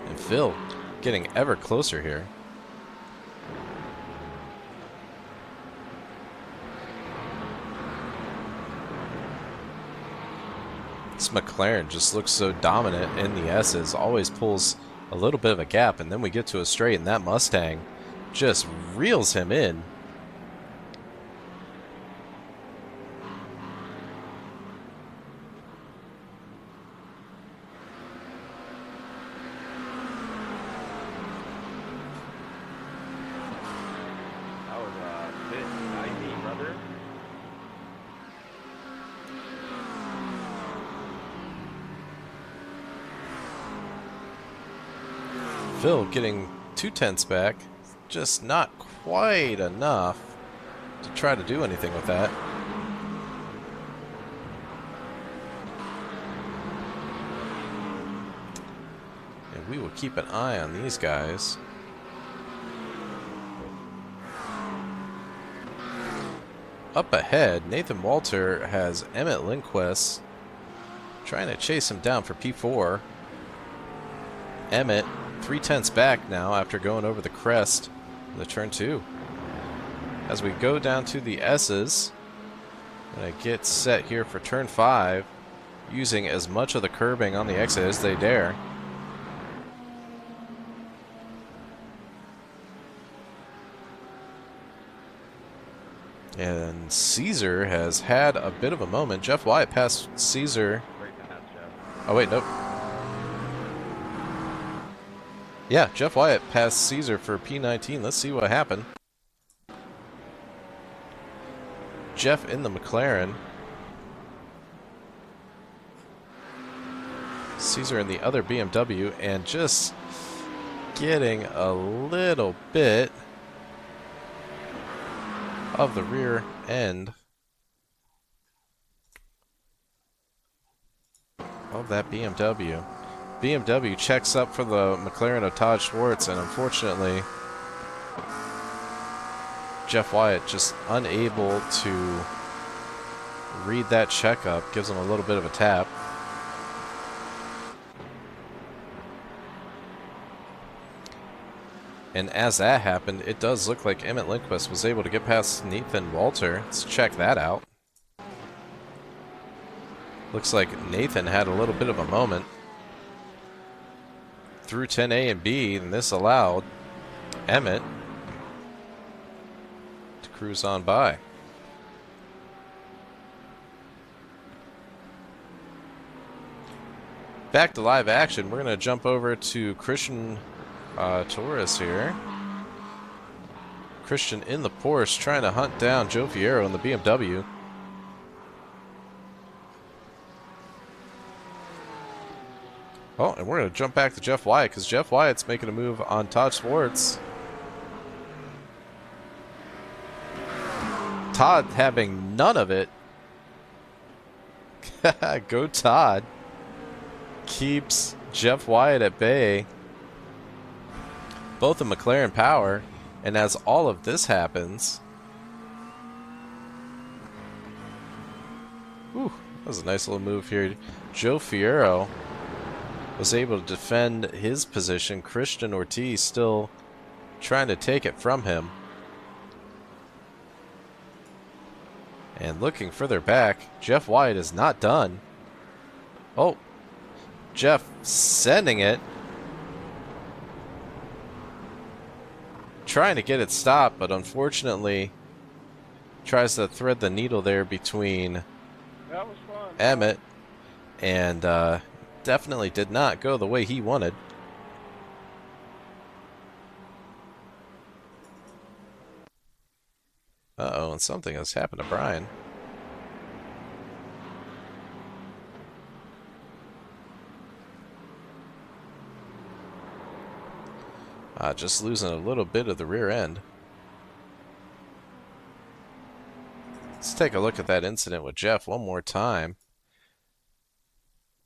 And Phil getting ever closer here. This McLaren just looks so dominant in the S's, always pulls a little bit of a gap, and then we get to a straight and that Mustang just reels him in. That was a bit icy, brother. Phil getting 2 tenths back, just not quite enough to try to do anything with that. And we will keep an eye on these guys. Up ahead, Nathan Walter has Emmett Lindquist trying to chase him down for P4. Emmett 3 tenths back now after going over the crest of the turn 2. As we go down to the S's, gonna get set here for turn 5, using as much of the curbing on the exit as they dare. And Caesar has had a bit of a moment. Jeff Wyatt passed Caesar. Oh wait, nope. Yeah, Jeff Wyatt passed Caesar for P19. Let's see what happened. Jeff in the McLaren. Caesar in the other BMW, and just getting a little bit of the rear end of that BMW. BMW checks up for the McLaren of Todd Schwartz, and unfortunately, Jeff Wyatt just unable to read that checkup, gives him a little bit of a tap. And as that happened, it does look like Emmett Lindquist was able to get past Nathan Walter. Let's check that out. Looks like Nathan had a little bit of a moment through 10A and B, and this allowed Emmett to cruise on by. Back to live action, we're going to jump over to Christian Torres here. Christian in the Porsche trying to hunt down Joe Fierro in the BMW. Oh, and we're going to jump back to Jeff Wyatt because Jeff Wyatt's making a move on Todd Schwartz. Todd having none of it. Go Todd. Keeps Jeff Wyatt at bay. Both in McLaren power. And as all of this happens... Whew, that was a nice little move here. Joe Fierro was able to defend his position. Christian Ortiz still trying to take it from him. And looking further back, Jeff Wyatt is not done. Oh, Jeff sending it. Trying to get it stopped, but unfortunately tries to thread the needle there between That was fun. Emmett and definitely did not go the way he wanted. Uh-oh, and something has happened to Brian. Just losing a little bit of the rear end. Let's take a look at that incident with Jeff one more time.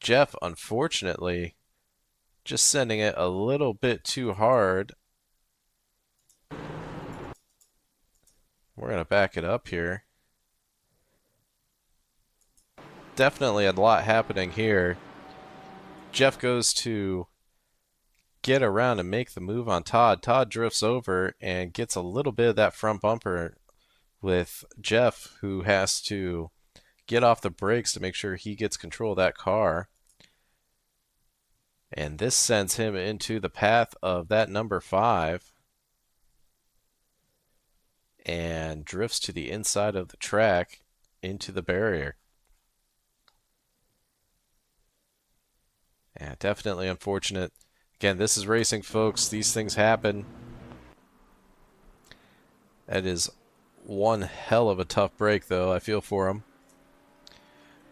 Jeff, unfortunately, just sending it a little bit too hard. We're going to back it up here. Definitely a lot happening here. Jeff goes to get around and make the move on Todd. Todd drifts over and gets a little bit of that front bumper with Jeff, who has to get off the brakes to make sure he gets control of that car. And this sends him into the path of that number 5 and drifts to the inside of the track into the barrier. Yeah, definitely unfortunate. Again, this is racing, folks. These things happen. That is one hell of a tough break, though. I feel for him.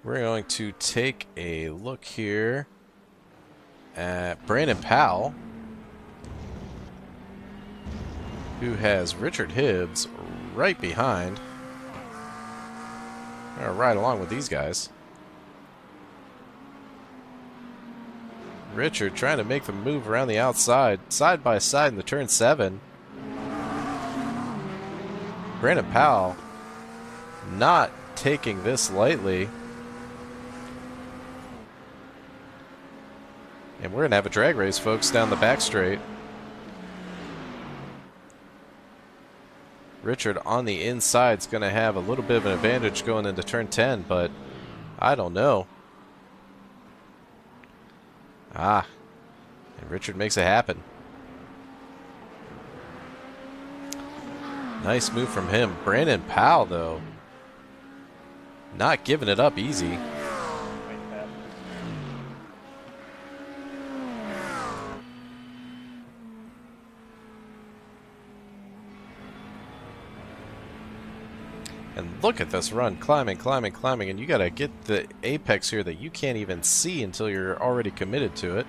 We're going to take a look here at Brandon Powell, who has Richard Hibbs right behind. I'm going to ride along with these guys. Richard trying to make the move around the outside, side by side in the turn 7. Brandon Powell not taking this lightly. And we're going to have a drag race, folks, down the back straight. Richard on the inside is going to have a little bit of an advantage going into turn 10, but I don't know. Ah, and Richard makes it happen. Nice move from him. Brandon Powell, though, not giving it up easy. And look at this run, climbing, climbing, climbing, and you gotta get the apex here that you can't even see until you're already committed to it.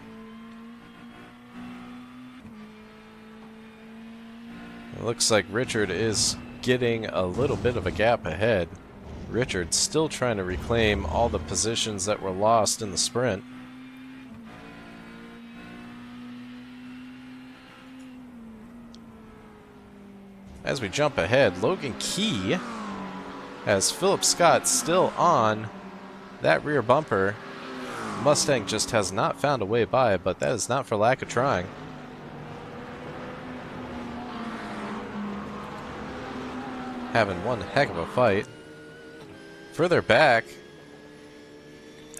It looks like Richard is getting a little bit of a gap ahead. Richard still trying to reclaim all the positions that were lost in the sprint. As we jump ahead, Logan Key has Philip Scott still on that rear bumper. Mustang just has not found a way by, but that is not for lack of trying. Having one heck of a fight. Further back,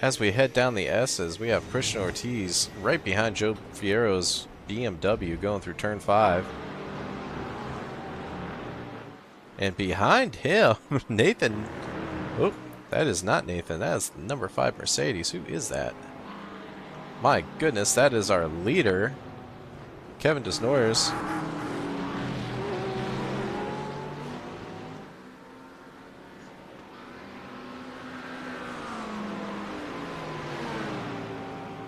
as we head down the S's, we have Christian Ortiz right behind Joe Fierro's BMW going through turn 5. And behind him, Nathan. Oh, that is not Nathan. That is number 5 Mercedes. Who is that? My goodness, that is our leader, Kevin Desnoyers.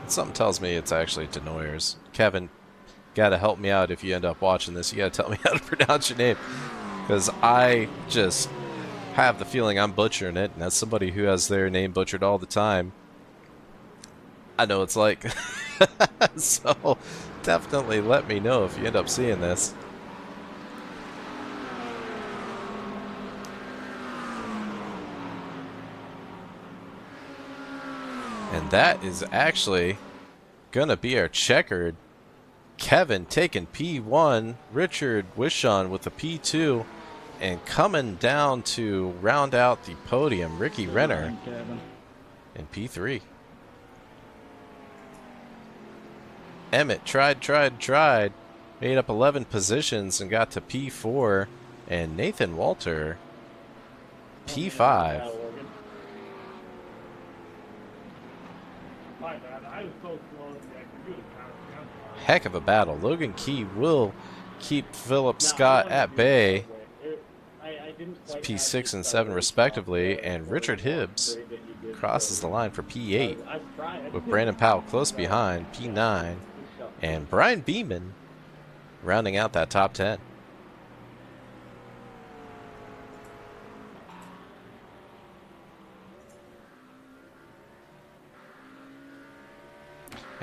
Something tells me it's actually Denoyers. Kevin, gotta help me out if you end up watching this. You gotta tell me how to pronounce your name, because I just have the feeling I'm butchering it, and as somebody who has their name butchered all the time, I know it's like. So definitely let me know if you end up seeing this. And that is actually gonna be our checkered. Kevin taking P1, Richard Wishon with the P2, and coming down to round out the podium, Ricky Renner in P3. Emmett tried, made up 11 positions and got to P4, and Nathan Walter, P5. Heck of a battle. Logan Key will keep Philip Scott at bay. It's P6 and 7 respectively, and Richard Hibbs crosses the line for P8 with Brandon Powell close behind, P9, and Brian Beeman rounding out that top 10.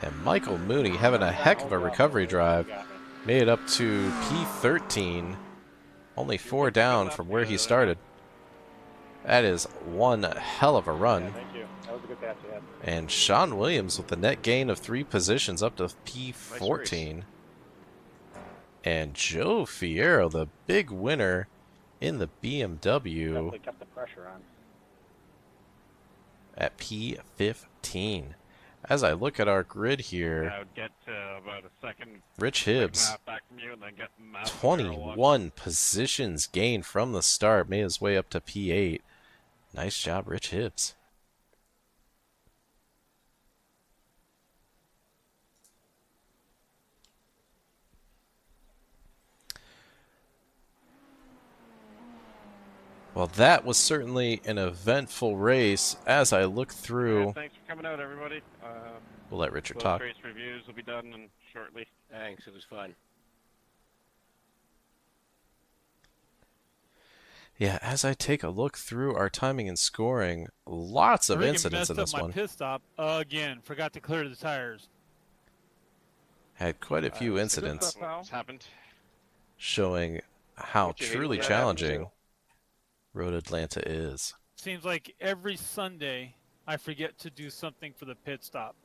And Michael Mooney having a heck of a recovery drive. Made it up to P13. Only 4 down from where he started. That is one hell of a run. And Sean Williams with the net gain of 3 positions up to P14. And Joe Fierro, the big winner in the BMW, at P15. As I look at our grid here, I would get about a second. Rich Hibbs, Back from you and then get 21 positions gained from the start, made his way up to P8. Nice job, Rich Hibbs. Well, that was certainly an eventful race. As I look through, Yeah, thanks for coming out, everybody. we'll let Richard Those talk. race reviews will be done shortly. Thanks, it was fun. Yeah, as I take a look through our timing and scoring, lots of incidents in this my one. pit stop again. Forgot to clear the tires. Had quite a few incidents It's happened. showing how What you hate truly when that happens, challenging too. Road Atlanta is. Seems like every Sunday I forget to do something for the pit stop.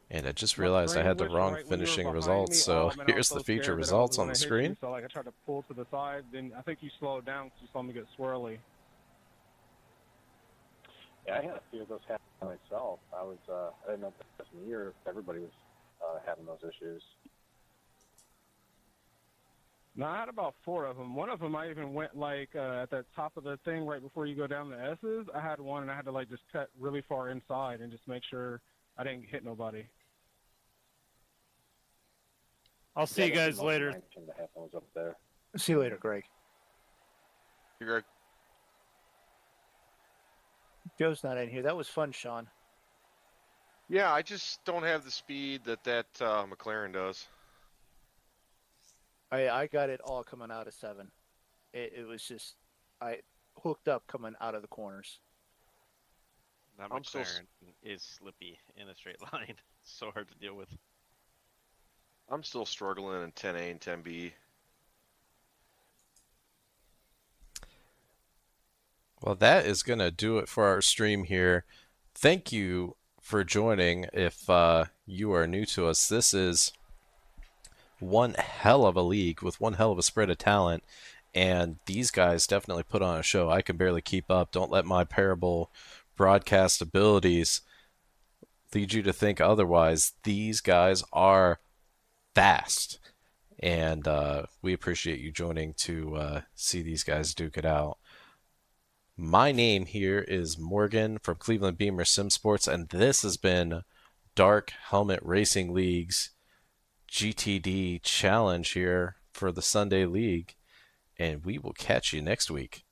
And I just realized I had the wrong finishing results, so here's the feature results on the screen. So like I tried to pull to the side, then I think you slowed down because you saw me get swirly. Yeah, I had a few of those happen myself. I didn't know if it was me or if everybody was having those issues. No, I had about 4 of them. One of them I even went like at the top of the thing right before you go down the S's. I had one and I had to like just cut really far inside and just make sure I didn't hit nobody. I'll see you guys later. Was up there. See you later, Greg. You're Greg. Joe's not in here. That was fun, Sean. Yeah, I just don't have the speed that McLaren does. I got it all coming out of 7. it was just I hooked up coming out of the corners. That I'm still McLaren is slippy in a straight line. It's so hard to deal with. I'm still struggling in 10A and 10B. Well, that is going to do it for our stream here. Thank you for joining. If you are new to us, this is one hell of a league with one hell of a spread of talent. And these guys definitely put on a show. I can barely keep up. Don't let my parable broadcast abilities lead you to think otherwise. These guys are fast. And we appreciate you joining to see these guys duke it out. My name here is Morgan from Cleveland Beamer Sim Sports, and this has been Dark Helmet Racing League's GTD Challenge here for the Sunday League, and we will catch you next week.